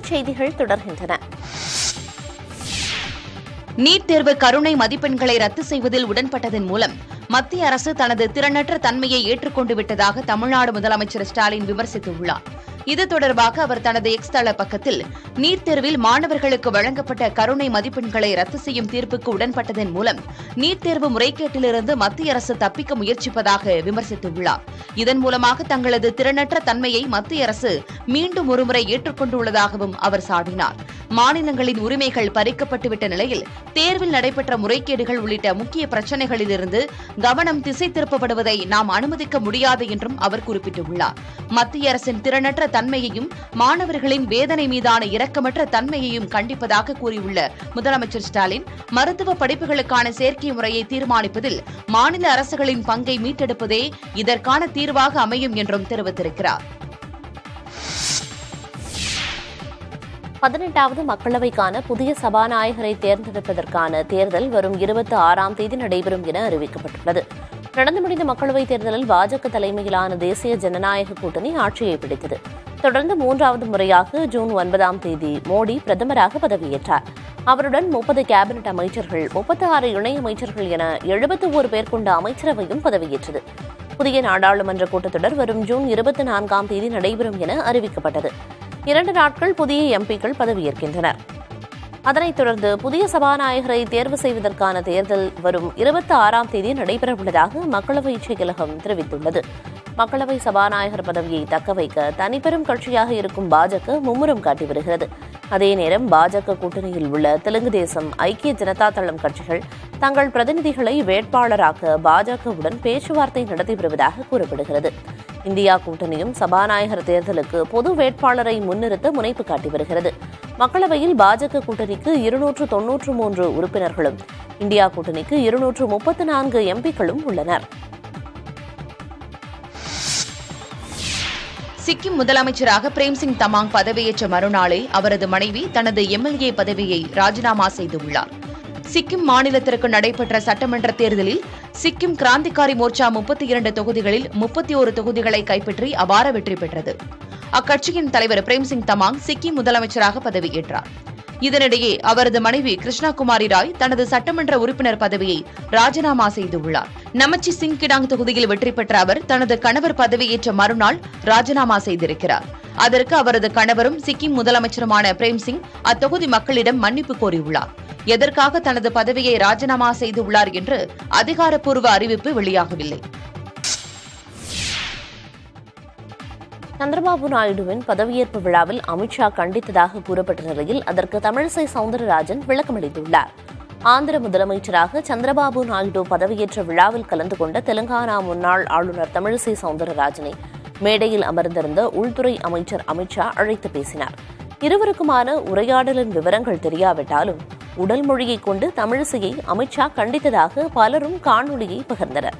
தலைப்புச் செய்திகள் தொடர்கின்றன. நீட் தேர்வு கருணை மதிப்பெண்களை ரத்து செய்வதில் உடன்பட்டதன் மூலம் மத்திய அரசு தனது திறனற்ற தன்மையை ஏற்றுக்கொண்டு விட்டதாக தமிழ்நாடு முதலமைச்சர் ஸ்டாலின் விமர்சித்துள்ளார். இது தொடர்பாக அவர் தனது எக்ஸ் தள பக்கத்தில் நீட் தேர்வில் மாணவர்களுக்கு வழங்கப்பட்ட கருணை மதிப்பெண்களை ரத்து செய்யும் தீர்ப்புக்கு உடன்பட்டதன் மூலம் நீட் தேர்வு முறைகேட்டிலிருந்து மத்திய அரசு தப்பிக்க முயற்சிப்பதாக விமர்சித்துள்ளார். இதன் மூலமாக தங்களது திறனற்ற தன்மையை மத்திய அரசு மீண்டும் ஒருமுறை ஏற்றுக்கொண்டுள்ளதாகவும் அவர் சாடினார். மாநிலங்களின் உரிமைகள் பறிக்கப்பட்டுவிட்ட நிலையில் தேர்வில் நடைபெற்ற முறைகேடுகள் உள்ளிட்ட முக்கிய பிரச்சினைகளிலிருந்து கவனம் திசை திருப்பப்படுவதை நாம் அனுமதிக்க முடியாது என்றும் அவர் குறிப்பிட்டுள்ளார். மத்திய அரசின் திறனற்ற தன்மையையும் மாணவர்களின் வேதனை மீதான இரக்கமற்ற தன்மையையும் கண்டிப்பதாக கூறியுள்ள முதலமைச்சர் ஸ்டாலின், மருத்துவ படிப்புகளுக்கான சேர்க்கை முறையை தீர்மானிப்பதில் மாநில அரசுகளின் பங்கை மீட்டெடுப்பதே இதற்கான தீர்வாக அமையும் என்றும் தெரிவித்திருக்கிறார். 18வது மக்களவைக்கான புதிய சபாநாயகரை தேர்ந்தெடுப்பதற்கான தேர்தல் வரும் 26ஆம் தேதி நடைபெறும் என அறிவிக்கப்பட்டுள்ளது. நடந்து முடிந்த மக்களவைத் தேர்தலில் பாஜக தலைமையிலான தேசிய ஜனநாயக கூட்டணி ஆட்சியை பிடித்தது. தொடர்ந்து 3வது முறையாக ஜூன் 9ஆம் தேதி மோடி பிரதமராக பதவியேற்றார். அவருடன் 30 கேபினெட் அமைச்சர்கள், 36 இணையமைச்சர்கள் என 71 பேர் கொண்ட அமைச்சரவையும் பதவியேற்றது. புதிய நாடாளுமன்ற கூட்டத்தொடர் வரும் ஜூன் 24ஆம் தேதி நடைபெறும் என அறிவிக்கப்பட்டது. 2 நாட்கள் புதிய எம்பிக்கள் பதவியேற்கின்றனர். அதனைத் தொடர்ந்து புதிய சபாநாயகரை தேர்வு செய்வதற்கான தேர்தல் வரும் 26ஆம் தேதி நடைபெறவுள்ளதாக மக்களவை செயலகம் தெரிவித்துள்ளது. மக்களவை சபாநாயகர் பதவியை தக்கவைக்க தனிப்பெரும் கட்சியாக இருக்கும் பாஜக மும்முரம் காட்டி வருகிறது. அதே நேரம் பாஜக கூட்டணியில் உள்ள தெலுங்கு தேசம், ஐக்கிய ஜனதா தளம் கட்சிகள் தங்கள் பிரதிநிதிகளை வேட்பாளராக்க பாஜகவுடன் பேச்சுவார்த்தை நடத்தி வருவதாக கூறப்படுகிறது. இந்தியா கூட்டணியும் சபாநாயகர் தேர்தலுக்கு பொது வேட்பாளரை முன்னிறுத்த முனைப்பு காட்டி வருகிறது. மக்களவையில் பாஜக கூட்டணிக்கு 293 உறுப்பினர்களும், இந்தியா கூட்டணிக்கு 234 எம்பிக்களும் உள்ளனர். சிக்கிம் முதலமைச்சராக பிரேம்சிங் தமாங் பதவியேற்ற மறுநாளே அவரது மனைவி தனது எம்எல்ஏ பதவியை ராஜினாமா செய்துள்ளார். சிக்கிம் மாநிலத்திற்கு நடைபெற்ற சட்டமன்ற தேர்தலில் சிக்கிம் கிராந்திகாரி மோர்ச்சா 32 தொகுதிகளில் 31 தொகுதிகளை கைப்பற்றி அபார வெற்றி பெற்றது. அக்கட்சியின் தலைவர் பிரேம்சிங் தமாங் சிக்கிம் முதலமைச்சராக பதவியேற்றார். இதனிடையே அவரது மனைவி கிருஷ்ணா குமாரி ராய் தனது சட்டமன்ற உறுப்பினர் பதவியை ராஜினாமா செய்துள்ளார். நமச்சி சிங் கிடாங் தொகுதியில் வெற்றி பெற்ற அவர் தனது கணவர் பதவியேற்ற மறுநாள் ராஜினாமா செய்திருக்கிறார். அதற்கு அவரது கணவரும் சிக்கிம் முதலமைச்சருமான பிரேம்சிங் அத்தொகுதி மக்களிடம் மன்னிப்பு கோரியுள்ளார். எதற்காக தனது பதவியை ராஜினாமா செய்துள்ளார் என்று அதிகாரப்பூர்வ அறிவிப்பு வெளியாகவில்லை. சந்திரபாபு நாயுடுவின் பதவியேற்பு விழாவில் அமித்ஷா கண்டித்ததாக கூறப்பட்ட நிலையில் அதற்கு தமிழிசை சவுந்தரராஜன் விளக்கமளித்துள்ளார். ஆந்திர முதலமைச்சராக சந்திரபாபு நாயுடு பதவியேற்ற விழாவில் கலந்து கொண்ட தெலுங்கானா முன்னாள் ஆளுநர் தமிழிசை சவுந்தரராஜனை மேடையில் அமர்ந்திருந்த உள்துறை அமைச்சர் அமித்ஷா அழைத்து பேசினார். இருவருக்குமான உரையாடலின் விவரங்கள் தெரியாவிட்டாலும் உடல் மொழியை கொண்டு தமிழிசையை அமித்ஷா கண்டித்ததாக பலரும் காணொலியை பகிர்ந்தனர்.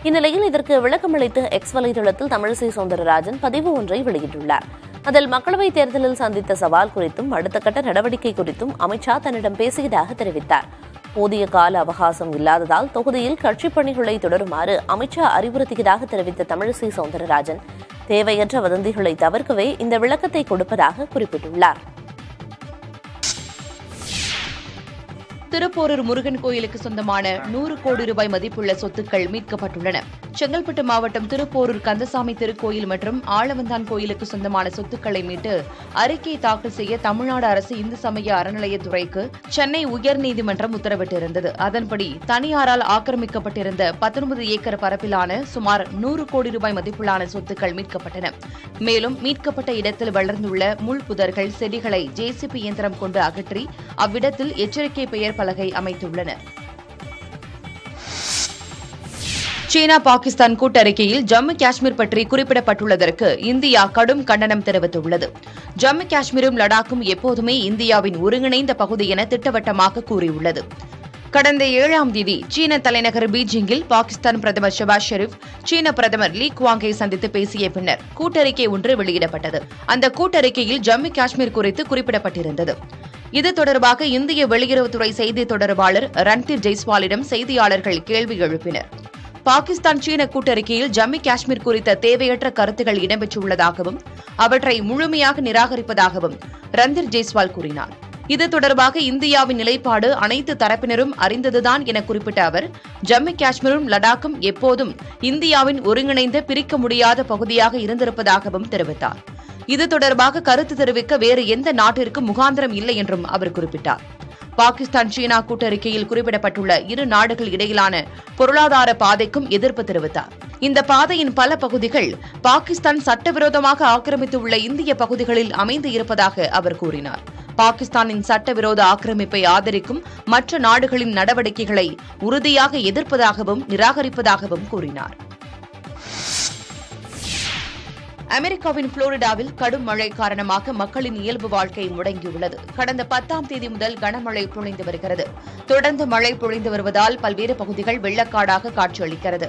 இந்நிலையில் இதற்கு விளக்கமளித்த எக்ஸ் வலைதளத்தில் தமிழிசை சவுந்தரராஜன் பதிவு ஒன்றை வெளியிட்டுள்ளார். அதில் மக்களவைத் தேர்தலில் சந்தித்த சவால் குறித்தும் அடுத்த கட்ட நடவடிக்கை குறித்தும் அமித்ஷா தன்னிடம் பேசியதாக தெரிவித்தார். போதிய கால அவகாசம் இல்லாததால் தொகுதியில் கட்சிப் பணிகளை தொடருமாறு அமித்ஷா அறிவுறுத்தியதாக தெரிவித்த தமிழிசை சவுந்தரராஜன் தேவையற்ற வதந்திகளை தவிர்க்கவே இந்த விளக்கத்தை கொடுப்பதாக குறிப்பிட்டுள்ளார். திருப்போரூர் முருகன் கோயிலுக்கு சொந்தமான 100 கோடி ரூபாய் மதிப்புள்ள சொத்துக்கள் மீட்கப்பட்டுள்ளன. செங்கல்பட்டு மாவட்டம் திருப்போரூர் கந்தசாமி திருக்கோயில் மற்றும் ஆளவந்தான் கோயிலுக்கு சொந்தமான சொத்துக்களை மீட்டு அறிக்கை தாக்கல் செய்ய தமிழ்நாடு அரசு இந்து சமய அறநிலையத்துறைக்கு சென்னை உயர்நீதிமன்றம் உத்தரவிட்டிருந்தது. அதன்படி தனியாரால் ஆக்கிரமிக்கப்பட்டிருந்த 19 ஏக்கர் பரப்பிலான சுமார் 100 கோடி ரூபாய் மதிப்பிலான சொத்துக்கள் மீட்கப்பட்டன. மேலும் மீட்கப்பட்ட இடத்தில் வளர்ந்துள்ள முள் புதர்கள், செடிகளை ஜேசிபி இயந்திரம் கொண்டு அகற்றி அவ்விடத்தில் எச்சரிக்கை பெயர் பலகை அமைத்துள்ளனர். சீனா பாகிஸ்தான் கூட்டறிக்கையில் ஜம்மு காஷ்மீர் பற்றி குறிப்பிடப்பட்டுள்ளதற்கு இந்தியா கடும் கண்டனம் தெரிவித்துள்ளது. ஜம்மு காஷ்மீரும் லடாக்கும் எப்போதுமே இந்தியாவின் ஒருங்கிணைந்த பகுதி என திட்டவட்டமாக கூறியுள்ளது. கடந்த 7ஆம் தேதி சீன தலைநகர் பீஜிங்கில் பாகிஸ்தான் பிரதமர் ஷெபாஸ் ஷெரீப் சீன பிரதமர் லீ குவாங்கை சந்தித்து பேசிய பின்னர் கூட்டறிக்கை ஒன்று வெளியிடப்பட்டது. அந்த கூட்டறிக்கையில் ஜம்மு காஷ்மீர் குறித்து குறிப்பிடப்பட்டிருந்தது. இது தொடர்பாக இந்திய வெளியுறவுத்துறை செய்தி தொடர்பாளர் ரன்தீர் ஜெய்ஸ்வாலிடம் செய்தியாளர்கள் கேள்வி எழுப்பினர். பாகிஸ்தான் சீன கூட்டறிக்கையில் ஜம்மு காஷ்மீர் குறித்த தேவையற்ற கருத்துகள் இடம்பெற்றுள்ளதாகவும் அவற்றை முழுமையாக நிராகரிப்பதாகவும் ரந்தீர் ஜெய்ஸ்வால் கூறினார். இது தொடர்பாக இந்தியாவின் நிலைப்பாடு அனைத்து தரப்பினரும் அறிந்ததுதான் என குறிப்பிட்ட அவர், ஜம்மு காஷ்மீரும் லடாக்கும் எப்போதும் இந்தியாவின் ஒருங்கிணைந்த பிரிக்க முடியாத பகுதியாக இருந்திருப்பதாகவும் தெரிவித்தார். இது தொடர்பாக கருத்து தெரிவிக்க வேறு எந்த நாட்டிற்கும் முகாந்திரம் இல்லை என்றும் அவர் குறிப்பிட்டார். பாகிஸ்தான் சீனா கூட்டறிக்கையில் குறிப்பிடப்பட்டுள்ள இரு நாடுகள் இடையிலான பொருளாதார பாதைக்கும் எதிர்ப்பு தெரிவித்தார். இந்த பாதையின் பல பகுதிகள் பாகிஸ்தான் சட்டவிரோதமாக ஆக்கிரமித்துள்ள இந்திய பகுதிகளில் அமைந்து இருப்பதாக அவர் கூறினார். பாகிஸ்தானின் சட்டவிரோத ஆக்கிரமிப்பை ஆதரிக்கும் மற்ற நாடுகளின் நடவடிக்கைகளை உறுதியாக எதிர்ப்பதாகவும் நிராகரிப்பதாகவும் கூறினார். அமெரிக்காவின் புளோரிடாவில் கடும் மழை காரணமாக மக்களின் இயல்பு வாழ்க்கை முடங்கியுள்ளது. கடந்த 10ஆம் தேதி முதல் கனமழை பொழிந்து வருகிறது. தொடர்ந்து மழை பொழிந்து வருவதால் பல்வேறு பகுதிகள் வெள்ளக்காடாக காட்சியளிக்கிறது.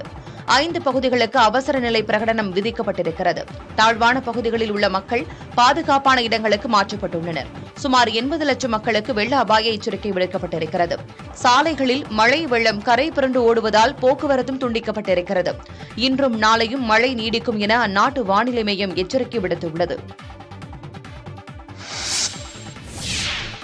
5 பகுதிகளுக்கு அவசர நிலை பிரகடனம் விதிக்கப்பட்டிருக்கிறது. தாழ்வான பகுதிகளில் உள்ள மக்கள் பாதுகாப்பான இடங்களுக்கு மாற்றப்பட்டுள்ளனர். சுமார் 80 லட்சம் மக்களுக்கு வெள்ள அபாய எச்சரிக்கை விடுக்கப்பட்டிருக்கிறது. சாலைகளில் மழை வெள்ளம் கரை புரண்டு ஓடுவதால் போக்குவரத்தும் துண்டிக்கப்பட்டிருக்கிறது. இன்றும் நாளையும் மழை நீடிக்கும் என அந்நாட்டு வானிலை மையம் எச்சரிக்கை விடுத்துள்ளது.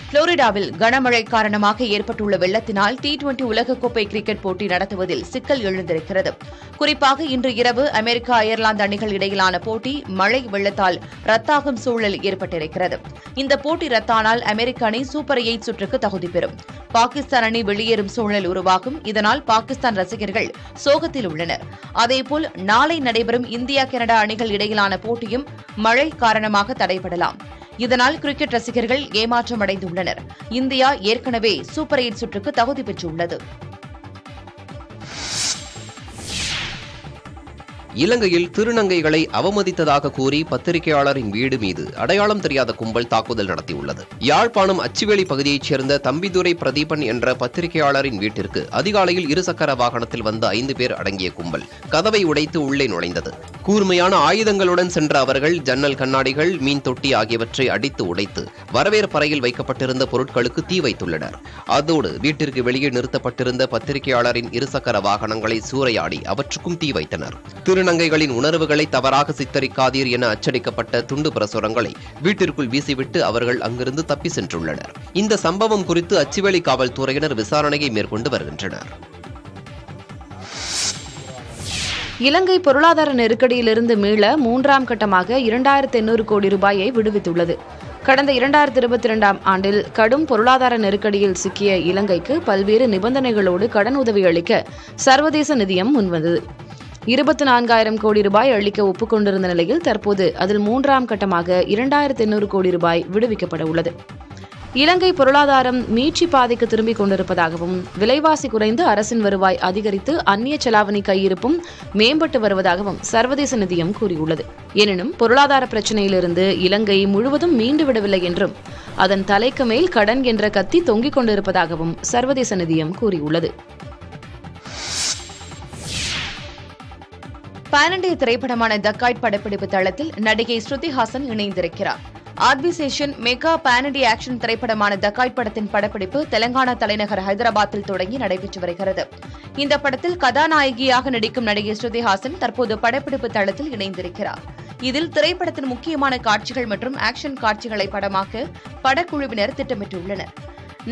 புளோரிடாவில் கனமழை காரணமாக ஏற்பட்டுள்ள வெள்ளத்தினால் T20 உலகக்கோப்பை கிரிக்கெட் போட்டி நடத்துவதில் சிக்கல் எழுந்திருக்கிறது. குறிப்பாக இன்று இரவு அமெரிக்கா அயர்லாந்து அணிகள் இடையிலான போட்டி மழை வெள்ளத்தால் ரத்தாகும் சூழல் ஏற்பட்டிருக்கிறது. இந்த போட்டி ரத்தானால் அமெரிக்க அணி சூப்பர் 8 சுற்றுக்கு தகுதி பெறும். பாகிஸ்தான் அணி வெளியேறும் சூழல் உருவாகும். இதனால் பாகிஸ்தான் ரசிகர்கள் சோகத்தில் உள்ளனர். அதேபோல் நாளை நடைபெறும் இந்தியா கனடா அணிகள் இடையிலான போட்டியும் மழை காரணமாக தடைபடலாம். இதனால் கிரிக்கெட் ரசிகர்கள் ஏமாற்றம் அடைந்துள்ளனர். இந்தியா ஏற்கனவே சூப்பர் 8 சுற்றுக்கு தகுதி பெற்றுள்ளது. இலங்கையில் திருநங்கைகளை அவமதித்ததாக கூறி பத்திரிகையாளரின் வீடு மீது அடையாளம் தெரியாத கும்பல் தாக்குதல் நடத்தியுள்ளது. யாழ்ப்பாணம் அச்சுவேலி பகுதியைச் சேர்ந்த தம்பிதுரை பிரதீபன் என்ற பத்திரிகையாளரின் வீட்டிற்கு அதிகாலையில் இருசக்கர வாகனத்தில் வந்த 5 பேர் அடங்கிய கும்பல் கதவை உடைத்து உள்ளே நுழைந்தது. கூர்மையான ஆயுதங்களுடன் சென்ற அவர்கள் ஜன்னல் கண்ணாடிகள், மீன் தொட்டி ஆகியவற்றை அடித்து உடைத்து வரவேற்பறையில் வைக்கப்பட்டிருந்த பொருட்களுக்கு தீ வைத்துள்ளனர். அதோடு வீட்டிற்கு வெளியே நிறுத்தப்பட்டிருந்த பத்திரிகையாளரின் இருசக்கர வாகனங்களை சூறையாடி அவற்றுக்கும் தீ வைத்தனர். திருநங்கைகளின் உணர்வுகளை தவறாக சித்தரிக்காதீர் என அச்சடிக்கப்பட்ட துண்டு பிரசுரங்களை வீட்டிற்குள் வீசிவிட்டு அவர்கள் அங்கிருந்து தப்பி சென்றுள்ளனர். இந்த சம்பவம் குறித்து அச்சுவேலி காவல்துறையினர் விசாரணையை மேற்கொண்டு வருகின்றனர். இலங்கை பொருளாதார நெருக்கடியிலிருந்து மீள 3ஆம் கட்டமாக 2800 கோடி ரூபாயை விடுவித்துள்ளது. கடந்த 2022ஆம் ஆண்டில் கடும் பொருளாதார நெருக்கடியில் சிக்கிய இலங்கைக்கு பல்வேறு நிபந்தனைகளோடு கடன் உதவி அளிக்க சர்வதேச நிதியம் முன்வந்தது. 24,000 கோடி ரூபாய் அளிக்க ஒப்புக்கொண்டிருந்த நிலையில் தற்போது அதில் 3ஆம் கட்டமாக 2800 கோடி ரூபாய் விடுவிக்கப்பட உள்ளது. இலங்கை பொருளாதாரம் மீட்சி பாதைக்கு திரும்பிக் கொண்டிருப்பதாகவும் விலைவாசி குறைந்து அரசின் வருவாய் அதிகரித்து அந்நிய செலாவணி கையிருப்பும் மேம்பட்டு வருவதாகவும் சர்வதேச நிதியம் கூறியுள்ளது. எனினும் பொருளாதார பிரச்சினையிலிருந்து இலங்கை முழுவதும் மீண்டுவிடவில்லை என்றும் அதன் தலைக்கு மேல் கடன் என்ற கத்தி தொங்கிக் கொண்டிருப்பதாகவும் சர்வதேச நிதியம் கூறியுள்ளது. பான் இண்டியா திரைப்படமான டக்காய்ட் படப்பிடிப்பு தளத்தில் நடிகை ஸ்ருதி ஹாசன் இணைந்திருக்கிறார். ஆர்பிசேஷன் மெகா பான் இண்டியா ஆக்ஷன் திரைப்படமான டக்காய்ட் படத்தின் படப்பிடிப்பு தெலங்கானா தலைநகர் ஹைதராபாத்தில் தொடங்கி நடைபெற்று வருகிறது. இந்த படத்தில் கதாநாயகியாக நடிக்கும் நடிகை ஸ்ருதி ஹாசன் தற்போது படப்பிடிப்பு தளத்தில் இணைந்திருக்கிறார். இதில் திரைப்படத்தின் முக்கியமான காட்சிகள் மற்றும் ஆக்ஷன் காட்சிகளை படமாக்க படக்குழுவினர் திட்டமிட்டுள்ளனர்.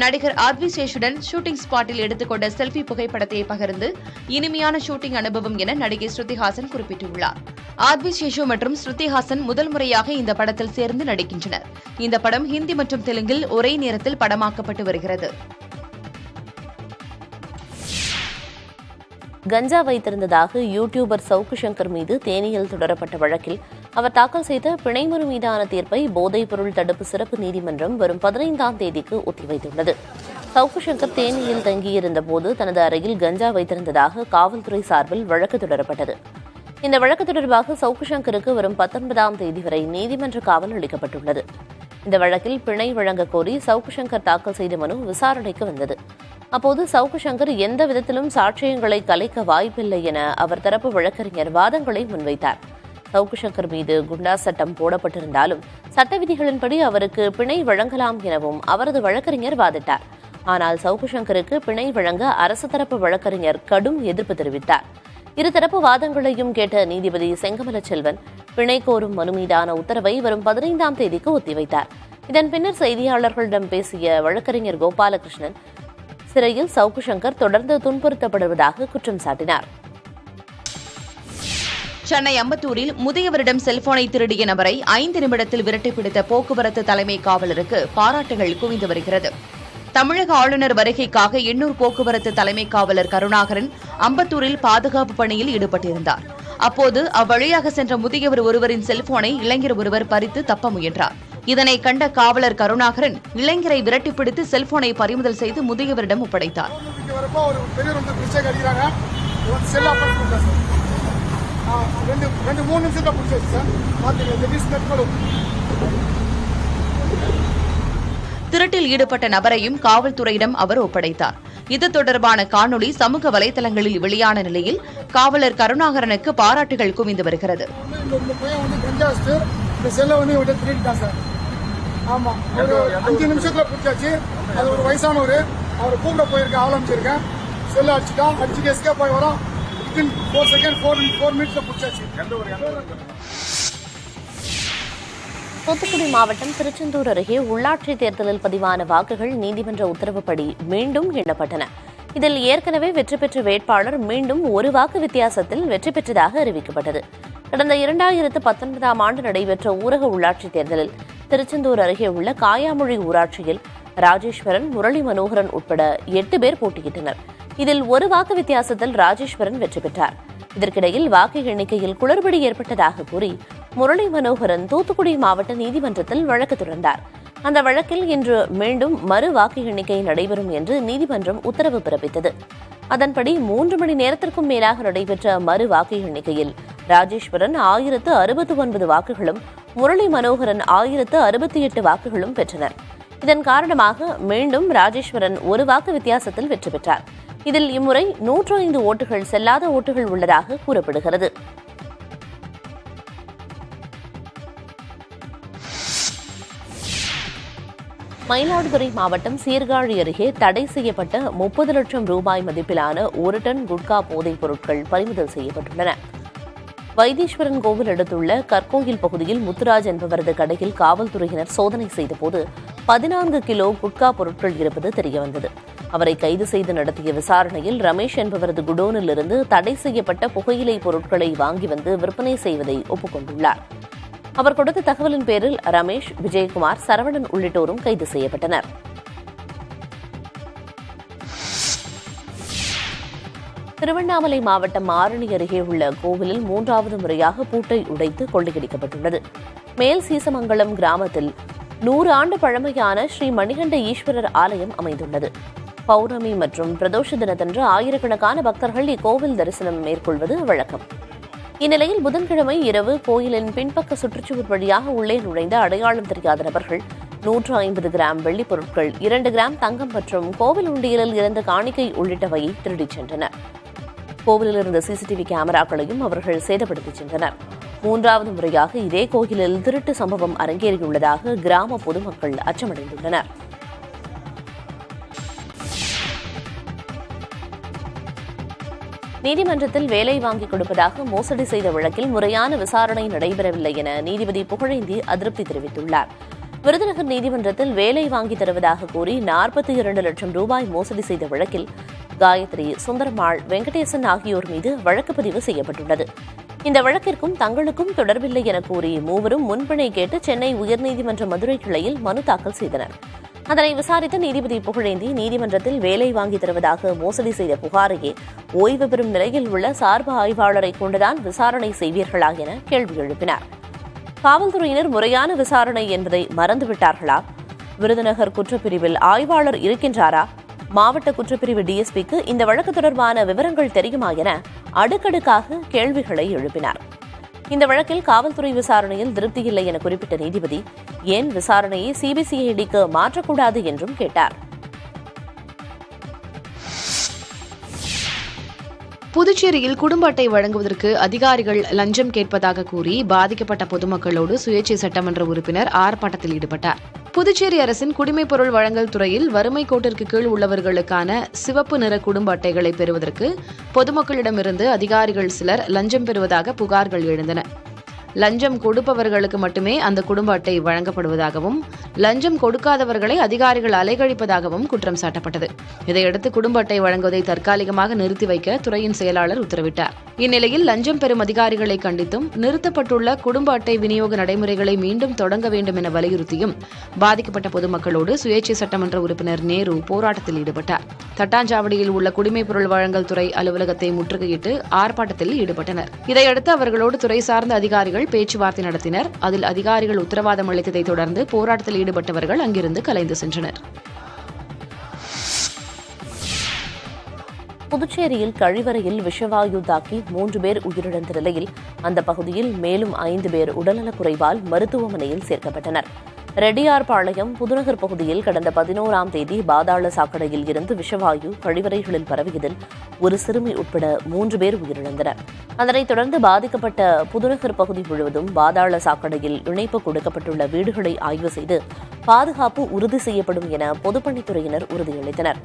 நடிகர் ஆத்விசேஷுடன் ஷூட்டிங் ஸ்பாட்டில் எடுத்துக்கொண்ட செல்ஃபி புகைப்படத்தை பகிர்ந்து இனிமையான ஷூட்டிங் அனுபவம் என நடிகை ஸ்ருதி ஹாசன் குறிப்பிட்டுள்ளார். ஆத்விசேஷு மற்றும் ஸ்ருதி ஹாசன் முதல் முறையாக இந்த படத்தில் சேர்ந்து நடிக்கின்றனர். இந்த படம் ஹிந்தி மற்றும் தெலுங்கில் ஒரே நேரத்தில் படமாக்கப்பட்டு வருகிறது. கஞ்சா வைத்திருந்ததாக யூடியூபர் சவுக்கு சங்கர் மீது தேனியில் தொடரப்பட்ட வழக்கில் அவர் தாக்கல் செய்த பிணைமனு மீதான தீர்ப்பை போதைப்பொருள் தடுப்பு சிறப்பு நீதிமன்றம் வரும் 15ஆம் தேதிக்கு ஒத்திவைத்துள்ளது. சவுக்கு சங்கர் தேனியில் தங்கியிருந்த போது தனது அறையில் கஞ்சா வைத்திருந்ததாக காவல்துறை சார்பில் வழக்கு தொடரப்பட்டது. இந்த வழக்கு தொடர்பாக சவுக்கு சங்கருக்கு வரும் 19ஆம் தேதி வரை நீதிமன்ற காவல் அளிக்கப்பட்டுள்ளது. இந்த வழக்கில் பிணை வழங்க கோரி சவுக்கு சங்கர் தாக்கல் செய்த மனு விசாரணைக்கு வந்தது. அப்போது சவுக்கு சங்கர் எந்த விதத்திலும் சாட்சியங்களை கலைக்க வாய்ப்பில்லை என அவர் தரப்பு வழக்கறிஞர் வாதங்களை முன்வைத்தார். சவுக்கு சங்கர் மீது குண்டா சட்டம் போடப்பட்டிருந்தாலும் சட்ட விதிகளின்படி அவருக்கு பிணை வழங்கலாம் எனவும் அவரது வழக்கறிஞர் வாதிட்டார். ஆனால் சவுக்கு சங்கருக்கு பிணை வழங்க அரசு தரப்பு வழக்கறிஞர் கடும் எதிர்ப்பு தெரிவித்தார். இருதரப்பு வாதங்களையும் கேட்ட நீதிபதி செங்கமல செல்வன் பிணை கோரும் மனு மீதான உத்தரவை வரும் 15ஆம் தேதிக்கு ஒத்திவைத்தார். இதன் பின்னர் செய்தியாளர்களிடம் பேசிய வழக்கறிஞர் கோபாலகிருஷ்ணன் சிறையில் சவுக்கு சங்கர் தொடர்ந்து துன்புறுத்தப்படுவதாக குற்றம் சாட்டினார். சென்னை அம்பத்தூரில் முதியவரிடம் செல்போனை திருடிய நபரை 5 நிமிடத்தில் விரட்டி பிடித்த போக்குவரத்து தலைமை காவலருக்கு பாராட்டுகள் குவிந்து வருகிறது. தமிழக ஆளுநர் வருகைக்காக எண்ணூர் போக்குவரத்து தலைமை காவலர் கருணாகரன் அம்பத்தூரில் பாதுகாப்பு பணியில் ஈடுபட்டிருந்தார். அப்போது அவ்வழியாக சென்ற முதியவர் ஒருவரின் செல்போனை இளைஞர் ஒருவர் பறித்து தப்ப முயன்றார். இதனை கண்ட காவலர் கருணாகரன் இளைஞரை விரட்டி பிடித்து செல்போனை பறிமுதல் செய்து முதியவரிடம் ஒப்படைத்தார். திருட்டில் ஈடுபட்ட நபரையும் காவல்துறையிடம் அவர் ஒப்படைத்தார். இது தொடர்பான காணொலி சமூக வலைதளங்களில் வெளியான நிலையில் காவலர் கருணாகரனுக்கு பாராட்டுகள் குவிந்து வருகிறது. தூத்துக்குடி மாவட்டம் திருச்செந்தூர் அருகே உள்ளாட்சி தேர்தலில் பதிவான வாக்குகள் நீதிமன்ற உத்தரவுப்படி மீண்டும் எண்ணப்பட்டன. இதில் ஏற்கனவே வெற்றி பெற்ற வேட்பாளர் மீண்டும் ஒரு வாக்கு வித்தியாசத்தில் வெற்றி பெற்றதாக அறிவிக்கப்பட்டது. கடந்த 2019ஆம் ஆண்டு நடைபெற்ற ஊரக உள்ளாட்சி தேர்தலில் திருச்செந்தூர் அருகே உள்ள காயாமொழி ஊராட்சியில் ராஜேஸ்வரன், முரளி மனோகரன் உட்பட 8 பேர் போட்டியிட்டனர். இதில் ஒரு வாக்கு வித்தியாசத்தில் ராஜேஸ்வரன் வெற்றி பெற்றார். இதற்கிடையில் வாக்கு எண்ணிக்கையில் குளறுபடி ஏற்பட்டதாக கூறி முரளி மனோகரன் தூத்துக்குடி மாவட்ட நீதிமன்றத்தில் வழக்கு தொடர்ந்தார். அந்த வழக்கில் இன்று மீண்டும் மறு வாக்கு எண்ணிக்கை நடைபெறும் என்று நீதிமன்றம் உத்தரவு பிறப்பித்தது. அதன்படி 3 மணி நேரத்திற்கும் மேலாக நடைபெற்ற மறு வாக்கு எண்ணிக்கையில் ராஜேஸ்வரன் 1069 வாக்குகளும் முரளி மனோகரன் 1068 வாக்குகளும் பெற்றனர். இதன் காரணமாக மீண்டும் ராஜேஸ்வரன் ஒரு வாக்கு வித்தியாசத்தில் வெற்றி பெற்றார். இதில் இம்முறை 105 ஓட்டுகள் செல்லாத ஓட்டுகள் உள்ளதாக கூறப்படுகிறது. மயிலாடுதுறை மாவட்டம் சீர்காழி அருகே தடை செய்யப்பட்ட 30 லட்சம் ரூபாய் மதிப்பிலான 1 டன் குட்கா போதைப் பொருட்கள் பறிமுதல் செய்யப்பட்டுள்ளன. வைத்தீஸ்வரன் கோவில் அடுத்துள்ள கற்கோயில் பகுதியில் முத்துராஜ் என்பவரது கடையில் காவல்துறையினர் சோதனை செய்தபோது 14 கிலோ குட்கா பொருட்கள் இருப்பது தெரியவந்தது. அவரை கைது செய்து நடத்திய விசாரணையில் ரமேஷ் என்பவரது குடோனில் இருந்து தடை செய்யப்பட்ட புகையிலை பொருட்களை வாங்கி வந்து விற்பனை செய்வதை ஒப்புக்கொண்டுள்ளார். அவர் கொடுத்த தகவலின் பேரில் ரமேஷ், விஜயகுமார், சரவணன் உள்ளிட்டோரும் கைது செய்யப்பட்டனர். திருவண்ணாமலை மாவட்டம் ஆரணி அருகே உள்ள கோவிலில் 3வது முறையாக பூட்டை உடைத்து கொள்ளையடிக்கப்பட்டுள்ளது. மேல் சீசமங்கலம் கிராமத்தில் 100 ஆண்டு பழமையான ஸ்ரீ மணிகண்ட ஈஸ்வரர் ஆலயம் அமைந்துள்ளது. பௌர்ணமி மற்றும் பிரதோஷ தினத்தன்று ஆயிரக்கணக்கான பக்தர்கள் இக்கோவில் தரிசனம் மேற்கொள்வது வழக்கம். இந்நிலையில் புதன்கிழமை இரவு கோயிலின் பின்பக்க சுற்றுச்சுவர் வழியாக உள்ளே நுழைந்த அடையாளம் தெரியாத நபர்கள் 150 கிராம் வெள்ளிப் பொருட்கள், 2 கிராம் தங்கம் மற்றும் கோவில் உண்டியலில் இருந்த காணிக்கை உள்ளிட்டவையை திருடிச் சென்றனர். கோவிலில் இருந்த சிசிடிவி கேமராக்களையும் அவர்கள் சேதப்படுத்திச் சென்றனர். 3வது முறையாக இதே கோயிலில் திருட்டு சம்பவம் அரங்கேறியுள்ளதாக கிராம பொதுமக்கள் அச்சமடைந்துள்ளனர். நீதிமன்றத்தில் வேலை வாங்கிக் கொடுப்பதாக மோசடி செய்த வழக்கில் முறையான விசாரணை நடைபெறவில்லை என நீதிபதி புகழேந்தி அதிருப்தி தெரிவித்துள்ளார். விருதுநகர் நீதிமன்றத்தில் வேலை வாங்கி தருவதாக கூறி 42 லட்சம் ரூபாய் மோசடி செய்த வழக்கில் காயத்ரி, சுந்தரம்மாள், வெங்கடேசன் ஆகியோர் மீது வழக்கு பதிவு செய்யப்பட்டுள்ளது. இந்த வழக்கிற்கும் தங்களுக்கும் தொடர்பில்லை என கூறி மூவரும் முன்பிணை கேட்டு சென்னை உயர்நீதிமன்ற மதுரை கிளையில் மனு தாக்கல் செய்தனர். அதனை விசாரித்த நீதிபதி புகழேந்தி நீதிமன்றத்தில் வேலை வாங்கி தருவதாக மோசடி செய்த புகாரையே ஓய்வு பெறும் நிலையில் உள்ள சார்பு ஆய்வாளரை கொண்டுதான் விசாரணை செய்வீர்களா என கேள்வி எழுப்பினார். காவல்துறையினர் முறையான விசாரணை என்பதை மறந்துவிட்டார்களா? விருதுநகர் குற்றப்பிரிவில் ஆய்வாளர் இருக்கின்றாரா? மாவட்ட குற்றப்பிரிவு டிஎஸ்பிக்கு இந்த வழக்கு தொடர்பான விவரங்கள் தெரியுமா என அடுக்கடுக்காக கேள்விகளை எழுப்பினார். இந்த வழக்கில் காவல்துறை விசாரணையில் திருப்தியில்லை என குறிப்பிட்ட நீதிபதி ஏன் விசாரணையை சிபிசிஐடிக்கு மாற்றக்கூடாது என்றும் கேட்டார். புதுச்சேரியில் குடும்ப அட்டை வழங்குவதற்கு அதிகாரிகள் லஞ்சம் கேட்பதாக கூறி பாதிக்கப்பட்ட பொதுமக்களோடு சுயேட்சை சட்டமன்ற உறுப்பினர் ஆர்ப்பாட்டத்தில் ஈடுபட்டார். புதுச்சேரி அரசின் குடிமைப் பொருள் வழங்கல் துறையில் வறுமை கோட்டிற்கு கீழ் உள்ளவர்களுக்கான சிவப்பு நிற குடும்ப அட்டைகளை பெறுவதற்கு பொதுமக்களிடமிருந்து அதிகாரிகள் சிலர் லஞ்சம் பெறுவதாக புகார்கள் எழுந்தன. லஞ்சம் கொடுப்பவர்களுக்கு மட்டுமே அந்த குடும்ப அட்டை வழங்கப்படுவதாகவும் லஞ்சம் கொடுக்காதவர்களை அதிகாரிகள் அலைகழிப்பதாகவும் குற்றம் சாட்டப்பட்டது. இதையடுத்து குடும்ப அட்டை வழங்குவதை தற்காலிகமாக நிறுத்தி வைக்க துறையின் செயலாளர் உத்தரவிட்டார். இந்நிலையில் லஞ்சம் பெறும் அதிகாரிகளை கண்டித்தும் நிறுத்தப்பட்டுள்ள குடும்ப அட்டை விநியோக நடைமுறைகளை மீண்டும் தொடங்க வேண்டும் என வலியுறுத்தியும் பாதிக்கப்பட்ட பொதுமக்களோடு சுயேட்சை சட்டமன்ற உறுப்பினர் நேரு போராட்டத்தில் ஈடுபட்டார். தட்டாஞ்சாவடியில் உள்ள குடிமைப் பொருள் வழங்கல் துறை அலுவலகத்தை முற்றுகையிட்டு ஆர்ப்பாட்டத்தில் ஈடுபட்டனர். இதையடுத்து அவர்களோடு துறை சார்ந்த அதிகாரிகள் பேச்சுவார்த்தை நடத்தினர். அதில் அதிகாரிகள் உத்தரவாதம் அளித்ததை தொடர்ந்து போராட்டத்தில் ஈடுபட்டவர்கள் அங்கிருந்து கலைந்து சென்றனர். புதுச்சேரியில் கழிவறையில் விஷவாயு தாக்கி 3 பேர் உயிரிழந்த நிலையில் அந்த பகுதியில் மேலும் 5 பேர் உடல்நலக்குறைவால் மருத்துவமனையில் சேர்க்கப்பட்டனர். ரெட்டியார்பாளையம் புதுநகர் பகுதியில் கடந்த 11ஆம் தேதி பாதாள சாக்கடையில் இருந்து விஷவாயு கழிவறைகளில் பரவியதில் ஒரு சிறுமி உட்பட 3 பேர் உயிரிழந்தனர். அதனைத் தொடர்ந்து பாதிக்கப்பட்ட புதுநகர் பகுதி முழுவதும் பாதாள சாக்கடையில் இணைப்பு கொடுக்கப்பட்டுள்ள வீடுகளை ஆய்வு செய்து பாதுகாப்பு உறுதி செய்யப்படும் என பொதுப்பணித்துறையினர் உறுதியளித்தனர்.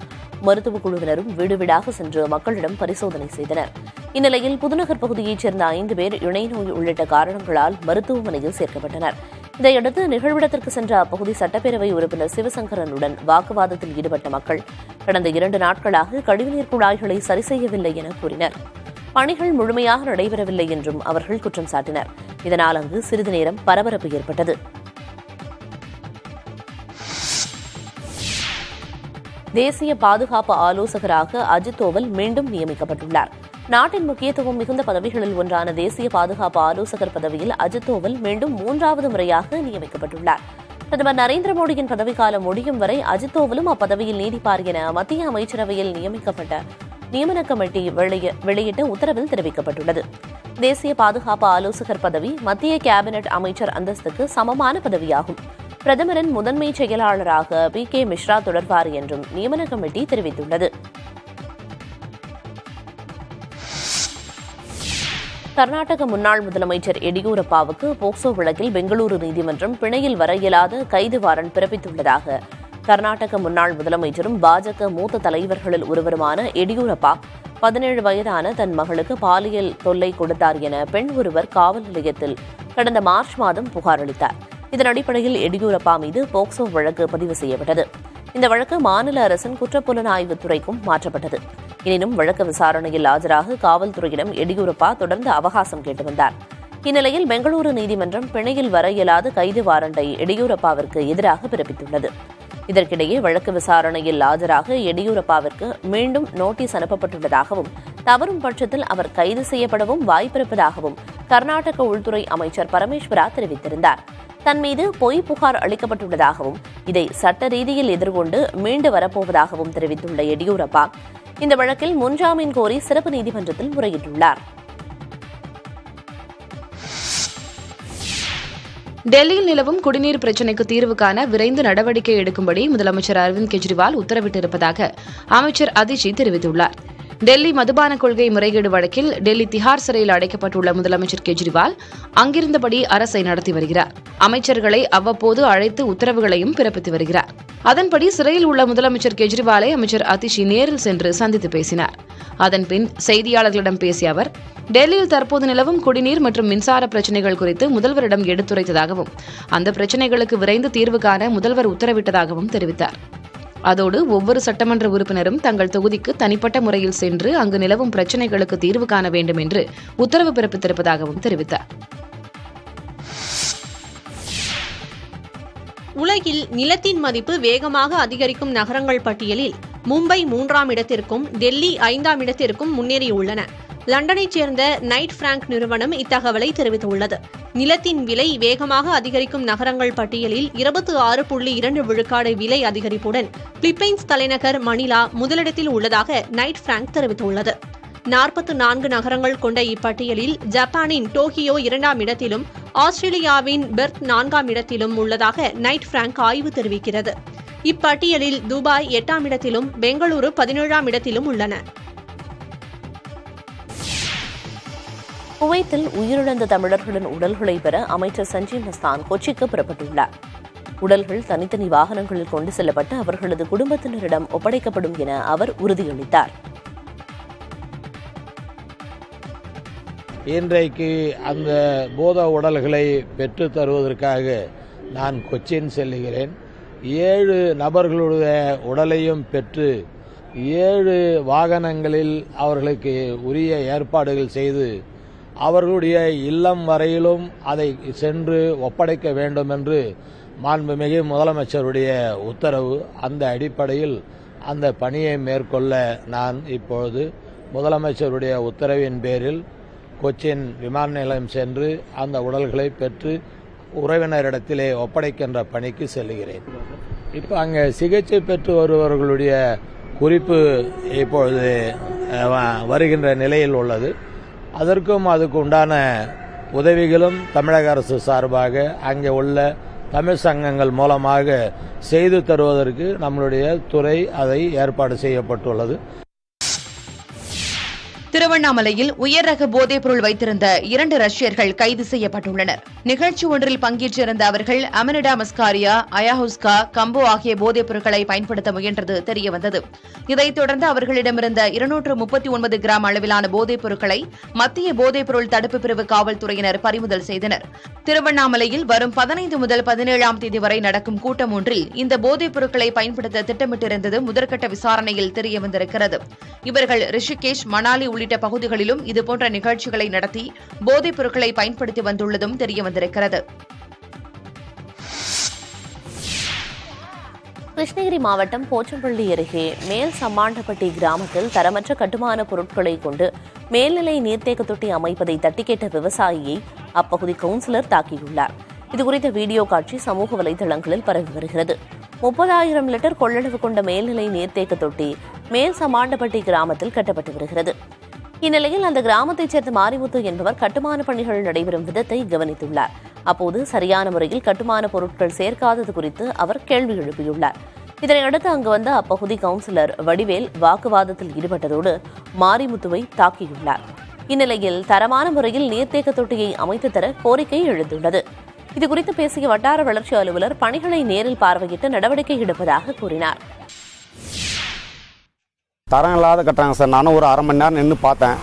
மருத்துவக் குழுவினரும் வீடு வீடாக சென்று மக்களிடம் பரிசோதனை செய்தனர். இந்நிலையில் புதுநகர் பகுதியைச் சேர்ந்த 5 பேர் இணை நோய் உள்ளிட்ட காரணங்களால் மருத்துவமனையில் சேர்க்கப்பட்டனர். இதையடுத்து நிகழ்விடத்திற்கு சென்ற அப்பகுதி சட்டப்பேரவை உறுப்பினர் சிவசங்கரனுடன் வாக்குவாதத்தில் ஈடுபட்ட மக்கள் கடந்த 2 நாட்களாக கழிவுநீர் குழாய்களை சரி செய்யவில்லை என கூறினர். பணிகள் முழுமையாக நடைபெறவில்லை என்றும் அவர்கள் குற்றம் சாட்டினர். இதனால் அங்கு சிறிது நேரம் பரபரப்பு ஏற்பட்டது. தேசிய பாதுகாப்பு ஆலோசகராக அஜித் தோவல் மீண்டும் நியமிக்கப்பட்டுள்ளார். நாட்டின் முக்கியத்துவம் மிகுந்த பதவிகளில் ஒன்றான தேசிய பாதுகாப்பு ஆலோசகர் பதவியில் அஜித் தோவல் மீண்டும் 3வது முறையாக நியமிக்கப்பட்டுள்ளார். பிரதமர் நரேந்திர மோடியின் பதவிக்காலம் முடியும் வரை அஜித் தோவலும் அப்பதவியில் நீடிப்பார் என மத்திய அமைச்சரவையில் நியமிக்கப்பட்ட நியமன கமிட்டி வெளியிட்ட உத்தரவில் தெரிவிக்கப்பட்டுள்ளது. தேசிய பாதுகாப்பு ஆலோசகர் பதவி மத்திய கேபினெட் அமைச்சர் அந்தஸ்துக்கு சமமான பதவியாகும். பிரதமரின் முதன்மை செயலாளராக PK மிஸ்ரா தொடர்வார் என்றும் நியமன கமிட்டி தெரிவித்துள்ளது. கர்நாடக முன்னாள் முதலமைச்சர் எடியூரப்பாவுக்கு போக்சோ வழக்கில் பெங்களூரு நீதிமன்றம் பிணையில் வர இயலாத கைது வாரண்ட் பிறப்பித்துள்ளதாக கர்நாடக முன்னாள் முதலமைச்சரும் பாஜக மூத்த தலைவர்களில் ஒருவருமான எடியூரப்பா 17 வயதான தன் மகளுக்கு பாலியல் தொல்லை கொடுத்தார் என பெண் ஒருவர் காவல் நிலையத்தில் கடந்த மார்ச் மாதம் புகார் அளித்தார். இதன் அடிப்படையில் எடியூரப்பா மீது போக்சோ வழக்கு பதிவு செய்யப்பட்டது. இந்த வழக்கு மாநில அரசின் குற்றப்புலனாய்வு துறைக்கும் மாற்றப்பட்டது. எனினும் வழக்கு விசாரணையில் ஆஜராக காவல்துறையிடம் எடியூரப்பா தொடர்ந்து அவகாசம் கேட்டு வந்தார். இந்நிலையில் பெங்களூரு நீதிமன்றம் பிணையில் வர இயலாத கைது வாரண்டை எடியூரப்பாவிற்கு எதிராக பிறப்பித்துள்ளது. இதற்கிடையே வழக்கு விசாரணையில் ஆஜராக எடியூரப்பாவிற்கு மீண்டும் நோட்டீஸ் அனுப்பப்பட்டுள்ளதாகவும் தவறும் பட்சத்தில் அவர் கைது செய்யப்படவும் வாய்ப்பிருப்பதாகவும் கர்நாடக உள்துறை அமைச்சர் பரமேஸ்வரா தெரிவித்திருந்தார். தன் மீது பொய் புகார் அளிக்கப்பட்டுள்ளதாகவும் இதை சட்ட ரீதியில் எதிர்கொண்டு மீண்டு வரப்போவதாகவும் தெரிவித்துள்ள எடியூரப்பா இந்த வழக்கில் முன்ஜாமீன் கோரி சிறப்பு நீதிமன்றத்தில் முறையிட்டுள்ளார். டெல்லியில் நிலவும் குடிநீர் பிரச்சினைக்கு தீர்வு காண விரைந்து நடவடிக்கை எடுக்கும்படி முதலமைச்சர் அரவிந்த் கெஜ்ரிவால் உத்தரவிட்டிருப்பதாக அமைச்சர் அதிஷி தெரிவித்துள்ளார். டெல்லி மதுபான கொள்கை முறைகேடு வழக்கில் டெல்லி திஹார் சிறையில் அடைக்கப்பட்டுள்ள முதலமைச்சர் கெஜ்ரிவால் அங்கிருந்தபடி அரசை நடத்தி வருகிறார். அமைச்சர்களை அவ்வப்போது அழைத்து உத்தரவுகளையும் பிறப்பித்து வருகிறார். அதன்படி சிறையில் உள்ள முதலமைச்சர் கெஜ்ரிவாலை அமைச்சர் அதிஷி நேரில் சென்று சந்தித்து பேசினார். அதன்பின் செய்தியாளர்களிடம் பேசிய அவர் டெல்லியில் தற்போது நிலவும் குடிநீர் மற்றும் மின்சார பிரச்சினைகள் குறித்து முதல்வரிடம் எடுத்துரைத்ததாகவும் அந்த பிரச்சினைகளுக்கு விரைந்து தீர்வு காண முதல்வர் உத்தரவிட்டதாகவும் தெரிவித்தார். அதோடு ஒவ்வொரு சட்டமன்ற உறுப்பினரும் தங்கள் தொகுதிக்கு தனிப்பட்ட முறையில் சென்று அங்கு நிலவும் பிரச்சினைகளுக்கு தீர்வு காண வேண்டும் என்று உத்தரவு பிறப்பித்திருப்பதாகவும் தெரிவித்தார். உலகில் நிலத்தின் மதிப்பு வேகமாக அதிகரிக்கும் நகரங்கள் பட்டியலில் மும்பை 3ஆம் இடத்திற்கும் டெல்லி 5ஆம் இடத்திற்கும் முன்னேறியுள்ளன. லண்டனைச் சேர்ந்த நைட் பிராங்க் நிறுவனம் இத்தகவலை தெரிவித்துள்ளது. நிலத்தின் விலை வேகமாக அதிகரிக்கும் நகரங்கள் பட்டியலில் 26.2 விழுக்காடு விலை அதிகரிப்புடன் பிலிப்பைன்ஸ் தலைநகர் மணிலா முதலிடத்தில் உள்ளதாக நைட் பிராங்க் தெரிவித்துள்ளது. 44 நகரங்கள் கொண்ட இப்பட்டியலில் ஜப்பானின் டோக்கியோ 2ஆம் இடத்திலும் ஆஸ்திரேலியாவின் பெர்த் 4ஆம் இடத்திலும் உள்ளதாக நைட் பிராங்க் ஆய்வு தெரிவிக்கிறது. இப்பட்டியலில் துபாய் 8ஆம் இடத்திலும் பெங்களூரு 17ஆம் இடத்திலும் உள்ளன. குவைத்தில் உயிரிழந்த தமிழர்களின் உடல்களை பெற அமைச்சர் சஞ்சீவ் மஸ்தான் கொச்சிக்கு புறப்பட்டுள்ளார். உடல்கள் தனித்தனி வாகனங்களில் கொண்டு செல்லப்பட்டு அவர்களது குடும்பத்தினரிடம் ஒப்படைக்கப்படும் என அவர் உறுதியளித்தார். இன்றைக்கு அந்த பூத உடல்களை பெற்று தருவதற்காக நான் கொச்சின் செல்லுகிறேன். 7 நபர்களுடைய உடலையும் பெற்று 7 வாகனங்களில் அவர்களுக்கு உரிய ஏற்பாடுகள் செய்து அவர்களுடைய இல்லம் வரையிலும் அதை சென்று ஒப்படைக்க வேண்டும் என்று மாண்புமிகு முதலமைச்சருடைய உத்தரவு. அந்த அடிப்படையில் அந்த பணியை மேற்கொள்ள நான் இப்பொழுது முதலமைச்சருடைய உத்தரவின் பேரில் கொச்சின் விமான நிலையம் சென்று அந்த உடல்களை பெற்று உறவினரிடத்திலே ஒப்படைக்கின்ற பணிக்கு செல்லுகிறேன். இப்போ அங்கே சிகிச்சை பெற்று வருபவர்களுடைய குறிப்பு இப்பொழுது வருகின்ற நிலையில் உள்ளது. அதற்கும் அதுக்கு உண்டான உதவிகளும் தமிழக அரசு சார்பாக அங்கே உள்ள தமிழ் சங்கங்கள் மூலமாக செய்து தருவதற்கு நம்மளுடைய துறை அதை ஏற்பாடு செய்யப்பட்டுள்ளது. திருவண்ணாமலையில் உயர் ரக போதைப்பொருள் வைத்திருந்த 2 ரஷ்யர்கள் கைது செய்யப்பட்டுள்ளனர். நிகழ்ச்சி ஒன்றில் பங்கேற்றிருந்த அவர்கள் அமினிடா மஸ்காரியா, அயாஹுஸ்கா, கம்போ ஆகிய போதைப் பொருட்களை பயன்படுத்த முயன்றது தெரியவந்தது. இதைத் தொடர்ந்து அவர்களிடமிருந்த 239 கிராம் அளவிலான போதைப் பொருட்களை மத்திய போதைப்பொருள் தடுப்பு பிரிவு காவல்துறையினர் பறிமுதல் செய்தனர். திருவண்ணாமலையில் வரும் 15 முதல் 17ஆம் தேதி வரை நடக்கும் கூட்டம் ஒன்றில் இந்த போதைப் பொருட்களை பயன்படுத்த திட்டமிட்டிருந்தது முதற்கட்ட விசாரணையில் தெரியவந்திருக்கிறது. இவர்கள் ரிஷிகேஷ், மணாலி உள்ளிட்ட பகுதிகளிலும் இதுபோன்ற நிகழ்ச்சிகளை நடத்தி போதைப் பொருட்களை பயன்படுத்தி வந்துள்ளதும் தெரியவந்திருக்கிறது. கிருஷ்ணகிரி மாவட்டம் போச்சம்பள்ளி அருகே மேல் சம்மாண்டப்பட்டி கிராமத்தில் தரமற்ற கட்டுமான பொருட்களை கொண்டு மேல்நிலை நீர்த்தேக்க தொட்டி அமைப்பதை தட்டி கேட்ட விவசாயியை அப்பகுதி கவுன்சிலர் தாக்கியுள்ளார். இதுகுறித்த வீடியோ காட்சி சமூக வலைதளங்களில் பரவி வருகிறது. 30,000 லிட்டர் கொள்ளளவு கொண்ட மேல்நிலை நீர்த்தேக்க தொட்டி மேல் சம்மாண்டப்பட்டி கிராமத்தில் கட்டப்பட்டு வருகிறது. இந்நிலையில் அந்த கிராமத்தைச் சேர்ந்த மாரிமுத்து என்பவர் கட்டுமான பணிகள் நடைபெறும் விதத்தை கவனித்துள்ளார். அப்போது சரியான முறையில் கட்டுமான பொருட்கள் சேர்க்காதது குறித்து அவர் கேள்வி எழுப்பியுள்ளார். இதனையடுத்து அங்கு வந்த அப்பகுதி கவுன்சிலர் வடிவேல் வாக்குவாதத்தில் ஈடுபட்டதோடு மாரிமுத்துவை தாக்கியுள்ளார். இந்நிலையில் தரமான முறையில் நீர்த்தேக்க தொட்டியை அமைத்து தர கோரிக்கை எழுந்துள்ளது. இதுகுறித்து பேசிய வட்டார வளர்ச்சி அலுவலர் பணிகளை நேரில் பார்வையிட்டு நடவடிக்கை எடுப்பதாக கூறினார். தரம் இல்லாத கட்டுறாங்க சார். நானும் ஒரு அரை மணி நேரம் நின்று பார்த்தேன்.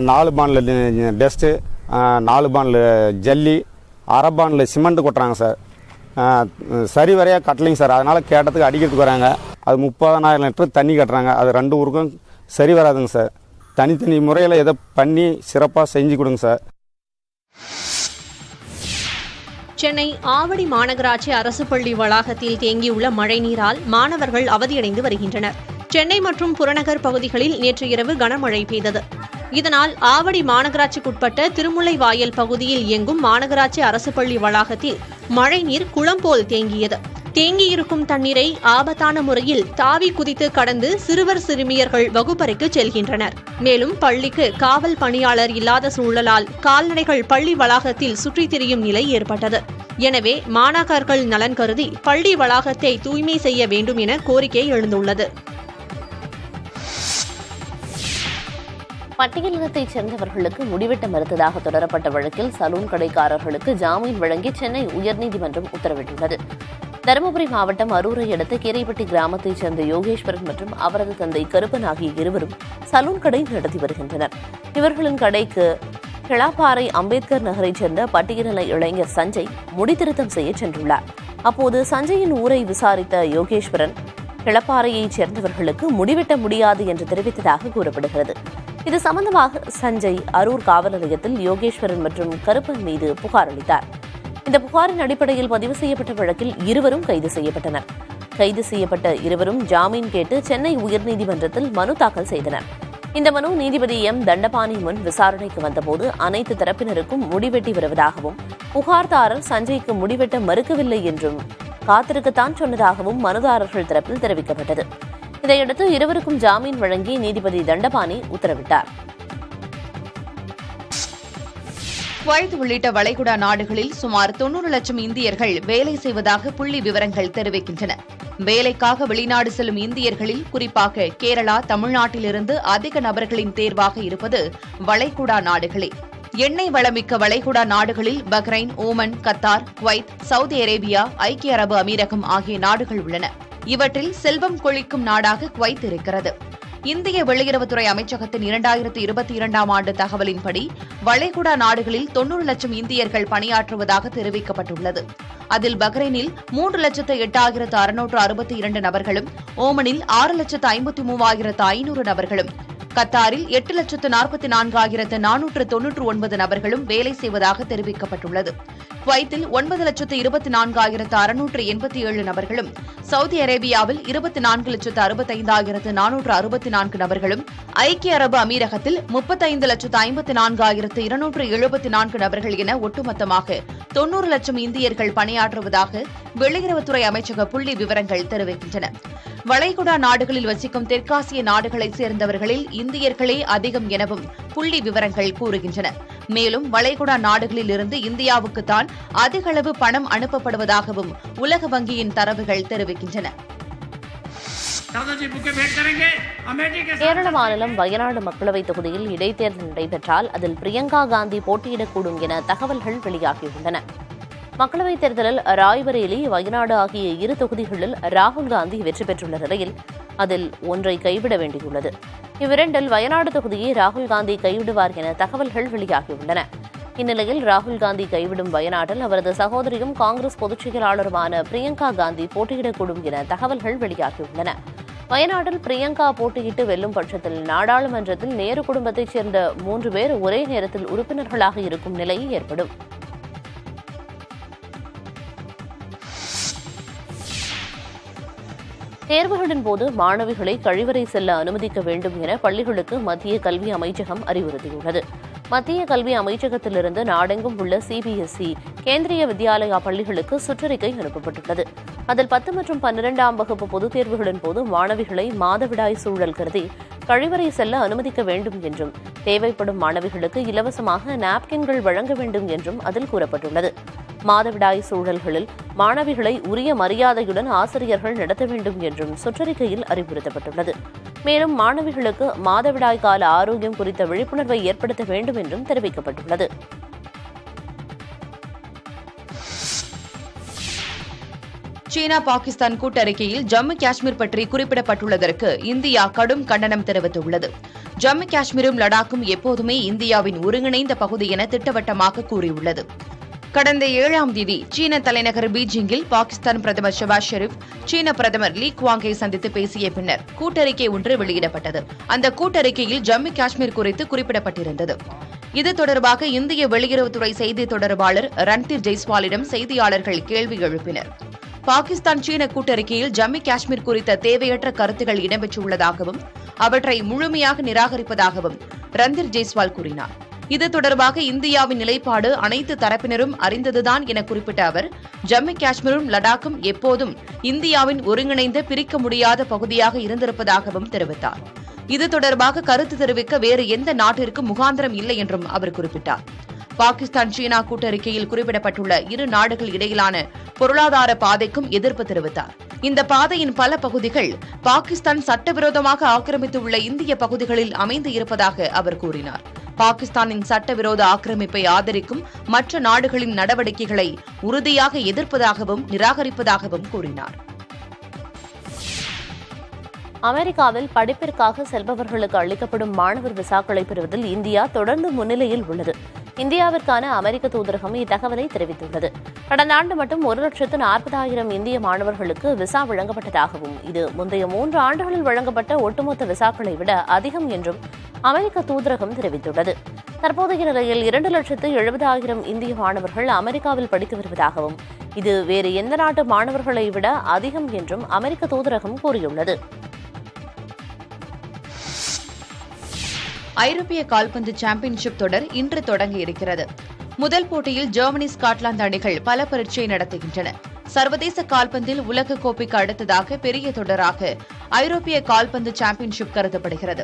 4 பானில் டஸ்ட்டு, 4 பானில் ஜல்லி, அரை பானில் சிமெண்ட் கொட்டுறாங்க சார். சரி வரையாக கட்டலைங்க சார். அதனால் கேட்டதுக்கு அடிக்கிறதுக்கு வராங்க. அது 30,000 லிட்டர் தண்ணி கட்டுறாங்க. அது 2 ஊருக்கும் சரி வராதுங்க சார். தனித்தனி முறையில் எதை பண்ணி சிறப்பாக செஞ்சு கொடுங்க சார். சென்னை ஆவடி மாநகராட்சி அரசு பள்ளி வளாகத்தில் தேங்கியுள்ள மழைநீரால் மாணவர்கள் அவதியடைந்து வருகின்றனர். சென்னை மற்றும் புறநகர் பகுதிகளில் நேற்று இரவு கனமழை பெய்தது. இதனால் ஆவடி மாநகராட்சிக்குட்பட்ட திருமுல்லைவாயல் பகுதியில் இயங்கும் மாநகராட்சி அரசு பள்ளி வளாகத்தில் மழைநீர் குளம் போல் தேங்கியது. தேங்கியிருக்கும் தண்ணீரை ஆபத்தான முறையில் தாவி குதித்து கடந்து சிறுவர் சிறுமியர்கள் வகுப்பறைக்கு செல்கின்றனர். மேலும் பள்ளிக்கு காவல் பணியாளர் இல்லாத சூழலால் கால்நடைகள் பள்ளி வளாகத்தில் சுற்றித் திரியும் நிலை ஏற்பட்டது. எனவே மாணாக்கர்கள் நலன் கருதி பள்ளி வளாகத்தை தூய்மை செய்ய வேண்டும் என கோரிக்கை எழுந்துள்ளது. பட்டியலினத்தைச் சேர்ந்தவர்களுக்கு முடிவெட்ட மறுத்ததாக தொடரப்பட்ட வழக்கில் சலூன் கடைக்காரர்களுக்கு ஜாமீன் வழங்கி சென்னை உயர்நீதிமன்றம் உத்தரவிட்டுள்ளது. தருமபுரி மாவட்டம் அரூரை அடுத்த கீரைப்பட்டி கிராமத்தைச் சேர்ந்த யோகேஸ்வரன் மற்றும் அவரது தந்தை கருப்பன் ஆகிய இருவரும் சலூன் கடை நடத்தி வருகின்றனர். இவர்களின் கடைக்கு கிளாப்பாறை அம்பேத்கர் நகரைச் சேர்ந்த பட்டியலின இளைஞர் சஞ்சய் முடித்திருத்தம் செய்ய சென்றுள்ளார். அப்போது சஞ்சயின் ஊரை விசாரித்த யோகேஸ்வரன் கிளப்பாறையைச் சேர்ந்தவர்களுக்கு முடிவெட்ட முடியாது என்று தெரிவித்ததாக கூறப்படுகிறது. இது சம்பந்தமாக சஞ்சய் அரூர் காவல் நிலையத்தில் யோகேஸ்வரன் மற்றும் கருப்பன் மீது புகார் அளித்தார். இந்த புகாரின் அடிப்படையில் பதிவு செய்யப்பட்ட வழக்கில் இருவரும் கைது செய்யப்பட்டனர். கைது செய்யப்பட்ட இருவரும் ஜாமீன் கேட்டு சென்னை உயர்நீதிமன்றத்தில் மனு தாக்கல் செய்தனர். இந்த மனு நீதிபதி எம் தண்டபாணி முன் விசாரணைக்கு வந்தபோது அனைத்து தரப்பினருக்கும் முடிவெட்டி வருவதாகவும் புகார்தாரர் சஞ்சய்க்கு முடிவெட்ட மறுக்கவில்லை என்றும் காத்திருக்கத்தான் சொன்னதாகவும் மனுதாரர்கள் தரப்பில் தெரிவிக்கப்பட்டது. இதையடுத்து இருவருக்கும் ஜாமீன் வழங்கி நீதிபதி தண்டபாணி உத்தரவிட்டார். குவைத் உள்ளிட்ட வளைகுடா நாடுகளில் சுமார் 90 லட்சம் இந்தியர்கள் வேலை செய்வதாக புள்ளி விவரங்கள் தெரிவிக்கின்றன. வேலைக்காக வெளிநாடு செல்லும் இந்தியர்களில் குறிப்பாக கேரளா, தமிழ்நாட்டிலிருந்து அதிக நபர்களின் தேர்வாக இருப்பது வளைகுடா நாடுகளே. எண்ணெய் வளமிக்க வளைகுடா நாடுகளில் Bahrain, Oman, Qatar, Kuwait, Saudi Arabia, ஐக்கிய அரபு அமீரகம் ஆகிய நாடுகள் உள்ளன. இவற்றில் செல்வம் கொழிக்கும் நாடாக குவைத் இருக்கிறது. இந்திய வெளியுறவுத்துறை அமைச்சகத்தின் 2022ஆம் ஆண்டு தகவலின்படி வளைகுடா நாடுகளில் 90 லட்சம் இந்தியர்கள் பணியாற்றுவதாக தெரிவிக்கப்பட்டுள்ளது. அதில் பஹ்ரைனில் 3,08,662 நபர்களும், ஓமனில் 6,53,500 நபர்களும், கத்தாரில் 8,44,499 நபர்களும் வேலை செய்வதாக தெரிவிக்கப்பட்டுள்ளது. குவைத்தில் 9,24,687 நபர்களும், சவுதி அரேபியாவில் 24,65,464 நபர்களும், ஐக்கிய அரபு அமீரகத்தில் 35,54,274 நபர்கள் என ஒட்டுமொத்தமாக 90 லட்சம் இந்தியர்கள் பணியாற்றுவதாக வெளியுறவுத்துறை அமைச்சக புள்ளி விவரங்கள் தெரிவிக்கின்றன. வளைகுடா நாடுகளில் வசிக்கும் தெற்காசிய நாடுகளைச் சேர்ந்தவர்களில் இந்தியர்களே அதிகம் எனவும் புள்ளி விவரங்கள் கூறுகின்றன. மேலும் வளைகுடா நாடுகளில் இருந்து இந்தியாவுக்குத்தான் அதிக அளவு பணம் அனுப்பப்படுவதாகவும் உலக வங்கியின் தரவுகள் தெரிவிக்கின்றன. கேரள மாநிலம் வயநாடு மக்களவைத் தொகுதியில் இடைத்தேர்தல் நடைபெற்றால் அதில் பிரியங்கா காந்தி போட்டியிடக்கூடும் என தகவல்கள் வெளியாகியுள்ளன. மக்களவைத் தேர்தலில் ராய்பரேலி, வயநாடு ஆகிய இரு தொகுதிகளில் ராகுல் காந்தி வெற்றி பெற்றுள்ள நிலையில் அதில் ஒன்றை கைவிட வேண்டியுள்ளது. இவ்விரண்டில் வயநாடு தொகுதியை ராகுல் காந்தி கைவிடுவார் என தகவல்கள் வெளியாகியுள்ளன. இந்நிலையில் ராகுல் காந்தி கைவிடும் வயநாட்டில் அவரது சகோதரியும் காங்கிரஸ் பொதுச் செயலாளருமான பிரியங்கா காந்தி போட்டியிடக்கூடும் என தகவல்கள் வெளியாகியுள்ளன. வயநாட்டில் பிரியங்கா போட்டியிட்டு வெல்லும் பட்சத்தில் நாடாளுமன்றத்தில் நேரு குடும்பத்தைச் சேர்ந்த 3 பேர் ஒரே நேரத்தில் உறுப்பினர்களாக இருக்கும் நிலை ஏற்படும். தேர்வுகளின் போது மாணவிகளை கழிவறை செல்ல அனுமதிக்க வேண்டும் என பள்ளிகளுக்கு மத்திய கல்வி அமைச்சகம் அறிவுறுத்தியுள்ளது. மத்திய கல்வி அமைச்சகத்திலிருந்து நாடெங்கும் உள்ள சிபிஎஸ்இ, கேந்திரிய வித்யாலயா பள்ளிகளுக்கு சுற்றறிக்கை அனுப்பப்பட்டுள்ளது. அதில் 10 மற்றும் 12ஆம் வகுப்பு பொதுத் தேர்வுகளின் போது மாணவிகளை மாதவிடாய் சூழல் கருதி கழிவறை செல்ல அனுமதிக்க வேண்டும் என்றும், தேவைப்படும் மாணவிகளுக்கு இலவசமாக நாப்கின்கள் வழங்க வேண்டும் என்றும் அதில் கூறப்பட்டுள்ளது. மாதவிடாய் சூழல்களில் மாணவிகளை உரிய மரியாதையுடன் ஆசிரியர்கள் நடத்த வேண்டும் என்றும் சுற்றறிக்கையில் அறிவுறுத்தப்பட்டுள்ளது. மேலும் மாணவிகளுக்கு மாதவிடாய் கால ஆரோக்கியம் குறித்த விழிப்புணர்வை ஏற்படுத்த வேண்டும் என்றும் தெரிவிக்கப்பட்டுள்ளது. சீனா பாகிஸ்தான் கூட்டறிக்கையில் ஜம்மு காஷ்மீர் பற்றி குறிப்பிடப்பட்டுள்ளதற்கு இந்தியா கடும் கண்டனம் தெரிவித்துள்ளது. ஜம்மு காஷ்மீரும் லடாக்கும் எப்போதுமே இந்தியாவின் ஒருங்கிணைந்த பகுதி என திட்டவட்டமாக கூறியுள்ளது. கடந்த 7ஆம் தேதி சீன தலைநகர் பீஜிங்கில் பாகிஸ்தான் பிரதமர் ஷெபாஸ் ஷெரீப் சீன பிரதமர் லீ குவாங்கை சந்தித்து பேசிய பின்னர் கூட்டறிக்கை ஒன்று வெளியிடப்பட்டது. அந்த கூட்டறிக்கையில் ஜம்மு காஷ்மீர் குறித்து குறிப்பிடப்பட்டிருந்தது. இது தொடர்பாக இந்திய வெளியுறவுத்துறை செய்தி தொடர்பாளர் ரன்தீர் ஜெய்ஸ்வாலிடம் செய்தியாளர்கள் கேள்வி எழுப்பினர். பாகிஸ்தான் சீன கூட்டறிக்கையில் ஜம்மு காஷ்மீர் குறித்த தேவையற்ற கருத்துகள் இடம்பெற்றுள்ளதாகவும் அவற்றை முழுமையாக நிராகரிப்பதாகவும் ரன்தீர் ஜெய்ஸ்வால் கூறினார். இது தொடர்பாக இந்தியாவின் நிலைப்பாடு அனைத்து தரப்பினரும் அறிந்ததுதான் என குறிப்பிட்ட அவர், ஜம்மு காஷ்மீரும் லடாக்கும் எப்போதும் இந்தியாவின் ஒருங்கிணைந்த பிரிக்க முடியாத பகுதியாக இருந்திருப்பதாகவும் தெரிவித்தார். இது தொடர்பாக கருத்து தெரிவிக்க வேறு எந்த நாட்டிற்கும் முகாந்திரம் இல்லை என்றும் அவர் குறிப்பிட்டார். பாகிஸ்தான் சீனா கூட்டறிக்கையில் குறிப்பிடப்பட்டுள்ள இரு நாடுகள் இடையிலான பொருளாதார பாதைக்கும் எதிர்ப்பு தெரிவித்தார். இந்த பாதையின் பல பகுதிகள் பாகிஸ்தான் சட்டவிரோதமாக ஆக்கிரமித்துள்ள இந்திய பகுதிகளில் அமைந்து இருப்பதாக அவர் கூறினார். பாகிஸ்தானின் சட்டவிரோத ஆக்கிரமிப்பை ஆதரிக்கும் மற்ற நாடுகளின் நடவடிக்கைகளை உறுதியாக எதிர்ப்பதாகவும் நிராகரிப்பதாகவும் கூறினார். அமெரிக்காவில் படிப்பிற்காக செல்பவர்களுக்கு அளிக்கப்படும் மாணவர் விசாக்களை பெறுவதில் இந்தியா தொடர்ந்து முன்னிலையில் உள்ளது. இந்தியாவிற்கான அமெரிக்க தூதரகம் இத்தகவலை தெரிவித்துள்ளது. கடந்த ஆண்டு மட்டும் 1,40,000 இந்திய மாணவர்களுக்கு விசா வழங்கப்பட்டதாகவும், இது முந்தைய 3 ஆண்டுகளில் வழங்கப்பட்ட ஒட்டுமொத்த விசாக்களை விட அதிகம் என்றும் அமெரிக்க தூதரகம் தெரிவித்துள்ளது. தற்போதைய நிலையில் 2,70,000 இந்திய மாணவர்கள் அமெரிக்காவில் படித்து வருவதாகவும், இது வேறு எந்த நாட்டு மாணவர்களை விட அதிகம் என்றும் அமெரிக்க தூதரகம் கூறியுள்ளது. ஐரோப்பிய கால்பந்து சாம்பியன்ஷிப் தொடர் இன்று தொடங்க இருக்கிறது. முதல் போட்டியில் ஜெர்மனி, ஸ்காட்லாந்து அணிகள் பல பரீட்சை நடத்துகின்றன. சர்வதேச கால்பந்தில் உலகக் கோப்பைக்கு அடுத்ததாக பெரிய தொடராக ஐரோப்பிய கால்பந்து சாம்பியன்ஷிப் கருதப்படுகிறது.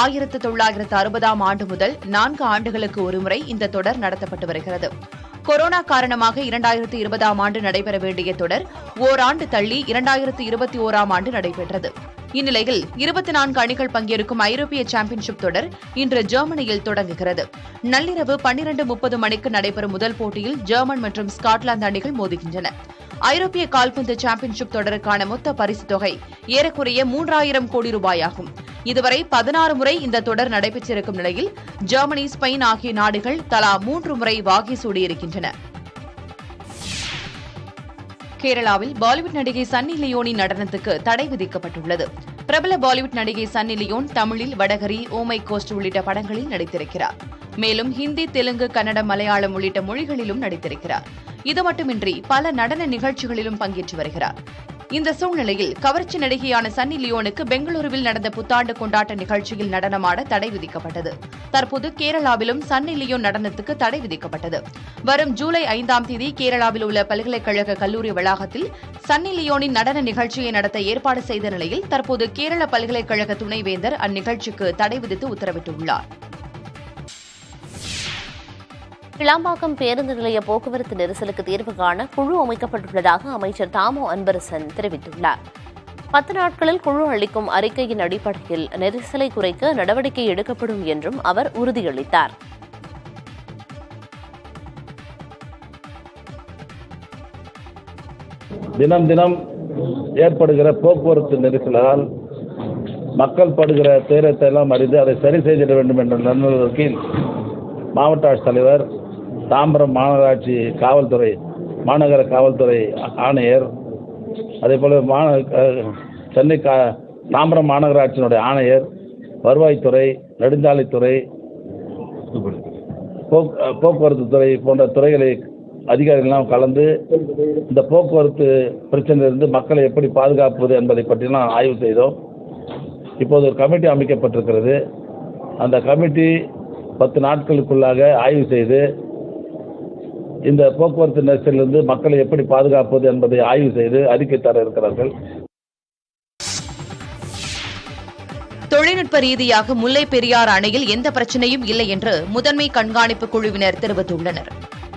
1960ஆம் ஆண்டு முதல் 4 ஆண்டுகளுக்கு ஒருமுறை இந்த தொடர் நடத்தப்பட்டு வருகிறது. கொரோனா காரணமாக 2020ஆம் ஆண்டு நடைபெற வேண்டிய தொடர் ஓராண்டு தள்ளி 2021ஆம் ஆண்டு நடைபெற்றது. இந்நிலையில் 24 அணிகள் பங்கேற்கும் ஐரோப்பிய சாம்பியன்ஷிப் தொடர் இன்று ஜெர்மனியில் தொடங்குகிறது. நள்ளிரவு 12:30 மணிக்கு நடைபெறும் முதல் போட்டியில் ஜெர்மன் மற்றும் ஸ்காட்லாந்து அணிகள் மோதுகின்றன. ஐரோப்பிய கால்பந்து சாம்பியன்ஷிப் தொடருக்கான மொத்த பரிசுத் தொகை ஏறக்குறைய 3000 கோடி ரூபாயாகும். இதுவரை 16 முறை இந்த தொடர் நடைபெற்றிருக்கும் நிலையில் ஜெர்மனி, ஸ்பெயின் ஆகிய நாடுகள் தலா 3 முறை வாகை சூடியிருக்கின்றன. கேரளாவில் பாலிவுட் நடிகை சன்னி லியோனின் நடனத்துக்கு தடை விதிக்கப்பட்டுள்ளது. பிரபல பாலிவுட் நடிகை சன்னி லியோன் தமிழில் வடகரி, ஓமை கோஸ்ட் உள்ளிட்ட படங்களில் நடித்திருக்கிறார். மேலும் ஹிந்தி, தெலுங்கு, கன்னடம், மலையாளம் உள்ளிட்ட மொழிகளிலும் நடித்திருக்கிறார். இது மட்டுமின்றி பல நடன நிகழ்ச்சிகளிலும் பங்கேற்று வருகிறார். இந்த சூழ்நிலையில் கவர்ச்சி நடிகையான சன்னி லியோனுக்கு பெங்களூருவில் நடந்த புத்தாண்டு கொண்டாட்ட நிகழ்ச்சியில் நடனமாட தடை விதிக்கப்பட்டது. தற்போது கேரளாவிலும் சன்னி லியோன் நடனத்துக்கு தடை விதிக்கப்பட்டது. வரும் ஜூலை 5ஆம் தேதி கேரளாவில் உள்ள பல்கலைக்கழக கல்லூரி வளாகத்தில் சன்னி லியோனின் நடன நிகழ்ச்சியை நடத்த ஏற்பாடு செய்த நிலையில் தற்போது கேரள பல்கலைக்கழக துணைவேந்தர் அந்நிகழ்ச்சிக்கு தடை விதித்து உத்தரவிட்டுள்ளார். கிளாம்பாக்கம் பேருந்து நிலைய போக்குவரத்து நெரிசலுக்கு தீர்வு காண குழு அமைக்கப்பட்டுள்ளதாக அமைச்சர் தாமோ அன்பரசன் தெரிவித்துள்ளார். 10 நாட்களில் குழு அளிக்கும் அறிக்கையின் அடிப்படையில் நெரிசலை குறைக்க நடவடிக்கை எடுக்கப்படும் என்றும் அவர் உறுதியளித்தார். தினம் தினம் ஏற்படுகிற போக்குவரத்து நெரிசலால் மக்கள் படுகிற துயரத்தை எல்லாம் அறிந்து அதை சரி செய்திட வேண்டும் என்ற நன்னோக்கில் மாவட்ட ஆட்சித்தலைவர், தாம்பரம் மாநகராட்சி காவல்துறை, மாநகர காவல்துறை ஆணையர், அதேபோல் சென்னை தாம்பரம் மாநகராட்சியினுடைய ஆணையர், வருவாய்த்துறை, நெடுஞ்சாலைத்துறை, போக்குவரத்து துறை போன்ற துறைகளை அதிகாரிகளெல்லாம் கலந்து இந்த போக்குவரத்து பிரச்சனையிலிருந்து மக்களை எப்படி பாதுகாப்பது என்பதை பற்றிலாம் ஆய்வு செய்தோம். இப்போது ஒரு கமிட்டி அமைக்கப்பட்டிருக்கிறது. அந்த கமிட்டி 10 நாட்களுக்குள்ளாக ஆய்வு செய்து இந்த போக்குவரத்து நெரிசலிலிருந்து மக்களை எப்படி பாதுகாப்பது என்பதை ஆய்வு செய்து அறிக்கை தர இருக்கிறார்கள். தொழில்நுட்ப ரீதியாக முல்லை பெரியாறு அணையில் எந்த பிரச்சனையும் இல்லை என்று முதன்மை கண்காணிப்பு குழுவினர் தெரிவித்துள்ளனர்.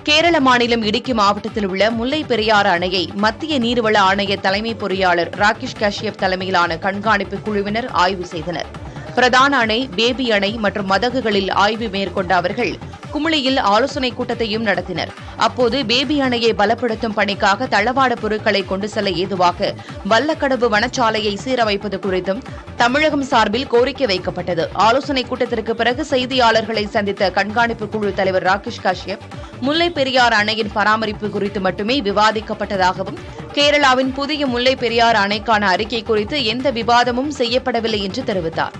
கேரள மாநிலம் இடுக்கி மாவட்டத்தில் உள்ள முல்லை பெரியாறு அணையை மத்திய நீர்வள ஆணைய தலைமை பொறியாளர் ராகேஷ் காஷ்யப் தலைமையிலான கண்காணிப்பு குழுவினர் ஆய்வு செய்தனர். பிரதான அணை, பேபி அணை மற்றும் மதகுகளில் ஆய்வு மேற்கொண்ட அவர்கள் குமுளியில் ஆலோசனைக் கூட்டத்தையும் நடத்தினர். அப்போது பேபி அணையை பலப்படுத்தும் பணிக்காக தளவாட பொருட்களை கொண்டு செல்ல ஏதுவாக வல்லக்கடவு வனச்சாலையை சீரமைப்பது குறித்தும் தமிழகம் சார்பில் கோரிக்கை வைக்கப்பட்டது. ஆலோசனைக் கூட்டத்திற்கு பிறகு செய்தியாளர்களை சந்தித்த கண்காணிப்பு குழு தலைவர் ராகேஷ் காஷ்யப் முல்லை பெரியாறு அணையின் பராமரிப்பு குறித்து மட்டுமே விவாதிக்கப்பட்டதாகவும் கேரளாவின் புதிய முல்லை பெரியாறு அணைக்கான அறிக்கை குறித்து எந்த விவாதமும் செய்யப்படவில்லை என்று தெரிவித்தார்.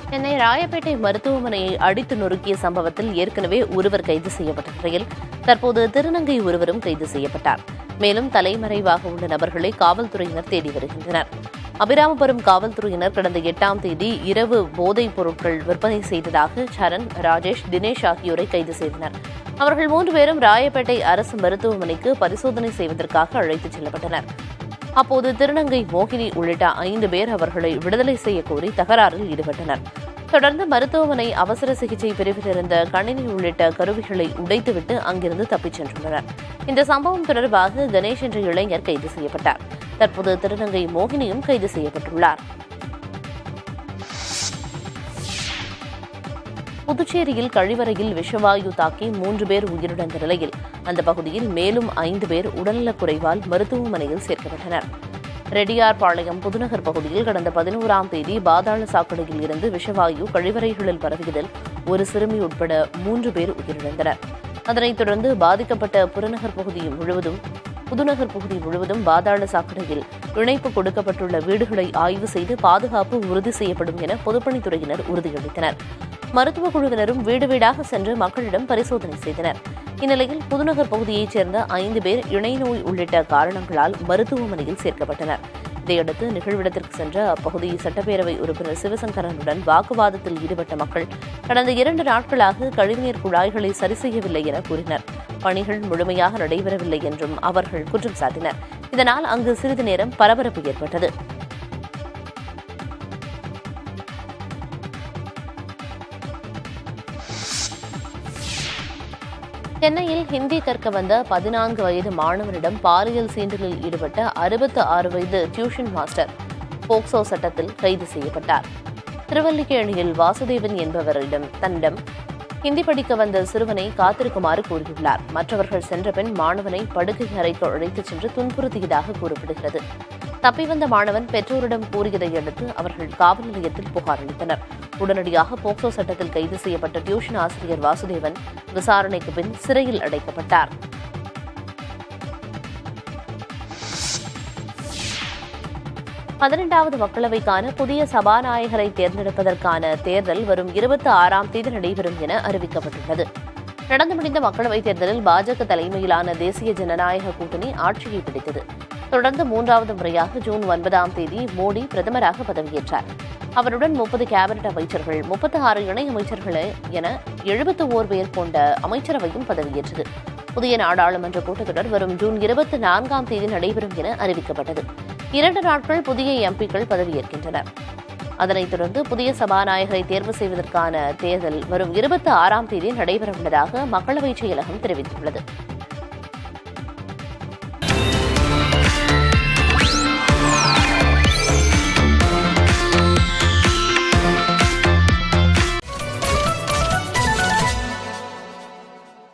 சென்னை ராயப்பேட்டை மருத்துவமனையை அடித்து நொறுக்கிய சம்பவத்தில் ஏற்கனவே ஒருவர் கைது செய்யப்பட்ட நிலையில் தற்போது திருநங்கை ஒருவரும் கைது செய்யப்பட்டார். மேலும் தலைமறைவாக உள்ள நபர்களை காவல்துறையினர் தேடி வருகின்றனர். அபிராமபுரம் காவல்துறையினர் கடந்த 8ஆம் தேதி இரவு போதைப் பொருட்கள் விற்பனை செய்ததாக சரண், ராஜேஷ், தினேஷ் ஆகியோரை கைது செய்தனர். அவர்கள் 3 பேரும் ராயப்பேட்டை அரசு மருத்துவமனைக்கு பரிசோதனை செய்வதற்காக அழைத்துச் செல்லப்பட்டனர். அப்போது திருநங்கை மோகினி உள்ளிட்ட 5 பேர் அவர்களை விடுதலை செய்யக்கோரி தகராறில் ஈடுபட்டனர். தொடர்ந்து மருத்துவமனை அவசர சிகிச்சை பிரிவில் இருந்த கணினி உள்ளிட்ட கருவிகளை உடைத்துவிட்டு அங்கிருந்து தப்பிச் சென்றுள்ளனர். இந்த சம்பவம் தொடர்பாக கணேஷ் என்ற இளைஞர் கைது செய்யப்பட்டார். தற்போது திருநங்கை மோகினியும் கைது செய்யப்பட்டுள்ளார். புதுச்சேரியில் கழிவறையில் விஷவாயு தாக்கி 3 பேர் உயிரிழந்த நிலையில் அந்த பகுதியில் மேலும் 5 பேர் உடல்நலக்குறைவால் மருத்துவமனையில் சேர்க்கப்பட்டனர். ரெட்டியார்பாளையம் புதுநகர் பகுதியில் கடந்த 11ஆம் தேதி பாதாள சாக்கடையில் இருந்து விஷவாயு கழிவறைகளில் பரவியதில் ஒரு சிறுமி உட்பட 3 பேர் உயிரிழந்தனர். அதனைத் தொடர்ந்து பாதிக்கப்பட்ட புறநகர் புதுநகர் பகுதி முழுவதும் பாதாள சாக்கடையில் இணைப்பு கொடுக்கப்பட்டுள்ள வீடுகளை ஆய்வு செய்து பாதுகாப்பு உறுதி செய்யப்படும் என பொதுப்பணித்துறையினர் உறுதியளித்தனர். மருத்துவக் குழுவினரும் வீடு வீடாக சென்று மக்களிடம் பரிசோதனை செய்தனர். இந்நிலையில் புதுநகர் பகுதியைச் சேர்ந்த 5 பேர் இணைநோய் உள்ளிட்ட காரணங்களால் மருத்துவமனையில் சேர்க்கப்பட்டனர். இதையடுத்து நிகழ்விடத்திற்கு சென்ற அப்பகுதி சட்டப்பேரவை உறுப்பினர் சிவசங்கரனுடன் வாக்குவாதத்தில் ஈடுபட்ட மக்கள் கடந்த 2 நாட்களாக கழிவுநீர் குழாய்களை சரி செய்யவில்லை என கூறினர். பணிகள் முழுமையாக நடைபெறவில்லை என்றும் அவர்கள் குற்றம் சாட்டினர். இதனால் அங்கு சிறிது நேரம் பரபரப்பு ஏற்பட்டது. சென்னையில் ஹிந்தி கற்க வந்த 14 வயது மாணவரிடம் பாலியல் சீண்டலில் ஈடுபட்ட 66 வயது டியூஷன் மாஸ்டர் போக்சோ சட்டத்தில் கைது செய்யப்பட்டார். திருவல்லிக்கேணியில் வாசுதேவன் என்பவரிடம் தன்னிடம் ஹிந்தி படிக்க வந்த சிறுவனை காத்திருக்குமாறு கூறியுள்ளார். மற்றவர்கள் சென்ற பின் மாணவனை படுக்கை அறைக்கு அழைத்துச் சென்று துன்புறுத்தியதாக கூறப்படுகிறது. தப்பி வந்த மாணவன் பெற்றோரிடம் கூறியதை அடுத்து அவர்கள் காவல் நிலையத்தில் புகார் அளித்தனர். உடனடியாக போக்சோ சட்டத்தில் கைது செய்யப்பட்ட டியூஷன் ஆசிரியர் வாசுதேவன் விசாரணைக்கு பின் சிறையில் அடைக்கப்பட்டார். பதினெட்டாவது மக்களவைக்கான புதிய சபாநாயகரை தேர்ந்தெடுப்பதற்கான தேர்தல் வரும் 26ஆம் தேதி நடைபெறும் என அறிவிக்கப்பட்டுள்ளது. நடந்து முடிந்த மக்களவைத் தேர்தலில் பாஜக தலைமையிலான தேசிய ஜனநாயக கூட்டணி ஆட்சியை பிடித்தது. தொடர்ந்து 3வது முறையாக ஜூன் 9ஆம் தேதி மோடி பிரதமராக பதவியேற்றார். அவருடன் 30 கேபினெட் அமைச்சர்கள், 36 இணை அமைச்சர்கள் என 71 பேர் கொண்ட அமைச்சரவையும் பதவியேற்றது. புதிய நாடாளுமன்ற கூட்டத்தொடர் வரும் ஜூன் 24ஆம் தேதி நடைபெறும் என அறிவிக்கப்பட்டது. 2 நாட்கள் புதிய எம்பிக்கள் பதவியேற்கின்றனர். அதனைத் தொடர்ந்து புதிய சபாநாயகரை தேர்வு செய்வதற்கான தேர்தல் வரும் 26ஆம் தேதி நடைபெறவுள்ளதாக மக்களவைச் செயலகம் தெரிவித்துள்ளது.